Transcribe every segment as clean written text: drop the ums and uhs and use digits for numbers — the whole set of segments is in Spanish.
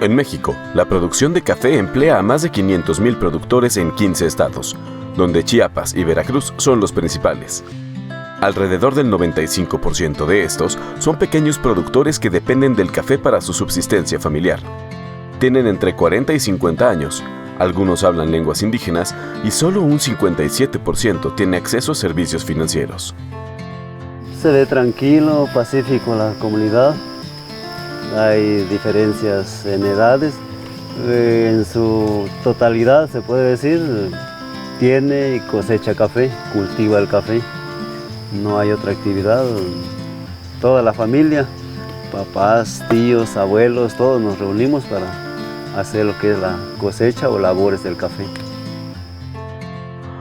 En México, la producción de café emplea a más de 500,000 productores en 15 estados, donde Chiapas y Veracruz son los principales. Alrededor del 95% de estos son pequeños productores que dependen del café para su subsistencia familiar. Tienen entre 40 y 50 años, algunos hablan lenguas indígenas y solo un 57% tiene acceso a servicios financieros. Se ve tranquilo, pacífico la comunidad. Hay diferencias en edades. En su totalidad, se puede decir, tiene y cosecha café, cultiva el café. No hay otra actividad. Toda la familia, papás, tíos, abuelos, todos nos reunimos para hacer lo que es la cosecha o labores del café.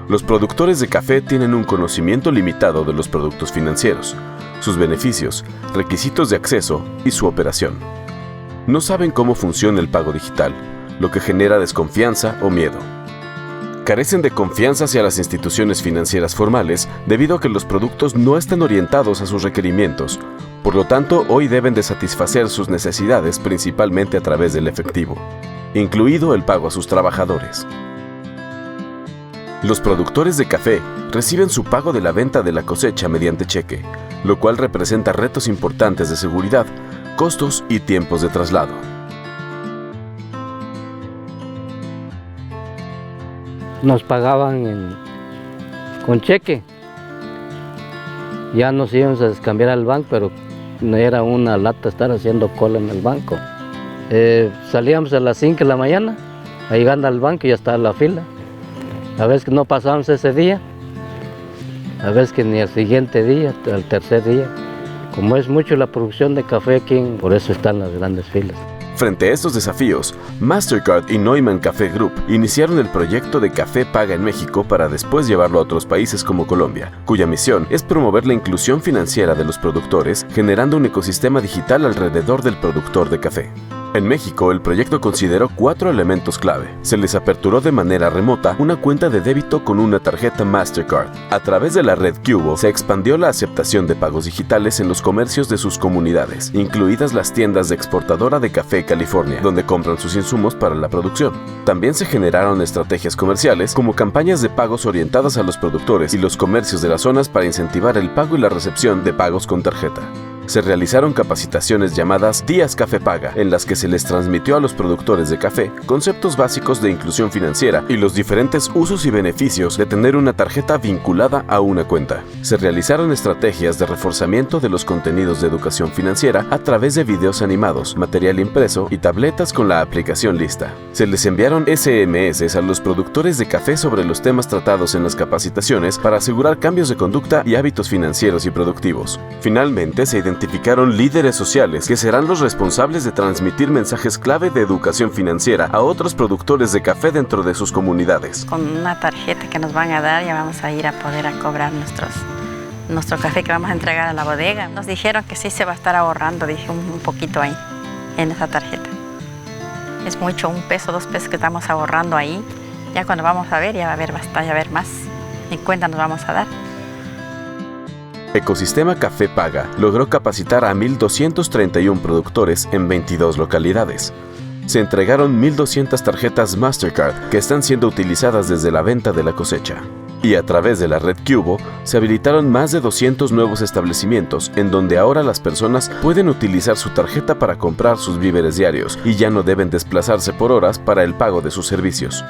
Los productores de café tienen un conocimiento limitado de los productos financieros, sus beneficios, requisitos de acceso y su operación. No saben cómo funciona el pago digital, lo que genera desconfianza o miedo. Carecen de confianza hacia las instituciones financieras formales debido a que los productos no están orientados a sus requerimientos. Por lo tanto, hoy deben de satisfacer sus necesidades principalmente a través del efectivo, incluido el pago a sus trabajadores. Los productores de café reciben su pago de la venta de la cosecha mediante cheque, lo cual representa retos importantes de seguridad, costos y tiempos de traslado. Nos pagaban con cheque. Ya nos íbamos a descambiar al banco, pero no era una lata estar haciendo cola en el banco. Salíamos a las 5 de la mañana, llegando al banco y ya estaba la fila. A veces que no pasábamos ese día, a veces que ni el siguiente día, al tercer día. Como es mucho la producción de café aquí, por eso están las grandes filas. Frente a estos desafíos, Mastercard y Neumann Café Group iniciaron el proyecto de Café Paga en México para después llevarlo a otros países como Colombia, cuya misión es promover la inclusión financiera de los productores, generando un ecosistema digital alrededor del productor de café. En México, el proyecto consideró 4 elementos clave. Se les aperturó de manera remota una cuenta de débito con una tarjeta Mastercard. A través de la red Cubo, se expandió la aceptación de pagos digitales en los comercios de sus comunidades, incluidas las tiendas de exportadora de café California, donde compran sus insumos para la producción. También se generaron estrategias comerciales, como campañas de pagos orientadas a los productores y los comercios de las zonas para incentivar el pago y la recepción de pagos con tarjeta. Se realizaron capacitaciones llamadas Días Café Paga, en las que se les transmitió a los productores de café conceptos básicos de inclusión financiera y los diferentes usos y beneficios de tener una tarjeta vinculada a una cuenta. Se realizaron estrategias de reforzamiento de los contenidos de educación financiera a través de videos animados, material impreso y tabletas con la aplicación lista. Se les enviaron SMS a los productores de café sobre los temas tratados en las capacitaciones para asegurar cambios de conducta y hábitos financieros y productivos. Finalmente, se identificaron líderes sociales que serán los responsables de transmitir mensajes clave de educación financiera a otros productores de café dentro de sus comunidades. Con una tarjeta que nos van a dar ya vamos a ir a poder cobrar nuestro café que vamos a entregar a la bodega. Nos dijeron que sí se va a estar ahorrando, dije un poquito ahí, en esa tarjeta. Es mucho, 1 peso, 2 pesos que estamos ahorrando ahí. Ya cuando vamos a ver, ya va a haber bastante, ya va a haber más. En cuenta nos vamos a dar. Ecosistema Café Paga logró capacitar a 1,231 productores en 22 localidades. Se entregaron 1,200 tarjetas Mastercard que están siendo utilizadas desde la venta de la cosecha. Y a través de la red Cubo, se habilitaron más de 200 nuevos establecimientos en donde ahora las personas pueden utilizar su tarjeta para comprar sus víveres diarios y ya no deben desplazarse por horas para el pago de sus servicios.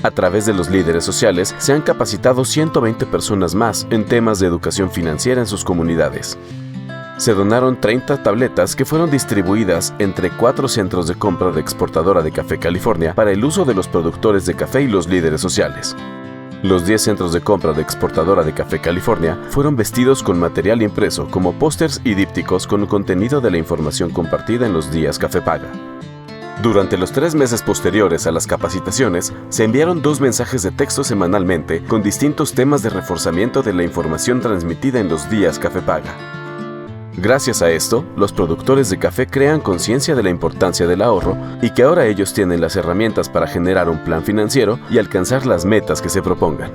A través de los líderes sociales, se han capacitado 120 personas más en temas de educación financiera en sus comunidades. Se donaron 30 tabletas que fueron distribuidas entre 4 centros de compra de exportadora de café California para el uso de los productores de café y los líderes sociales. Los 10 centros de compra de exportadora de café California fueron vestidos con material impreso como pósters y dípticos con contenido de la información compartida en los días Café Paga. Durante los 3 meses posteriores a las capacitaciones, se enviaron 2 mensajes de texto semanalmente con distintos temas de reforzamiento de la información transmitida en los días Café Paga. Gracias a esto, los productores de café crean conciencia de la importancia del ahorro y que ahora ellos tienen las herramientas para generar un plan financiero y alcanzar las metas que se propongan.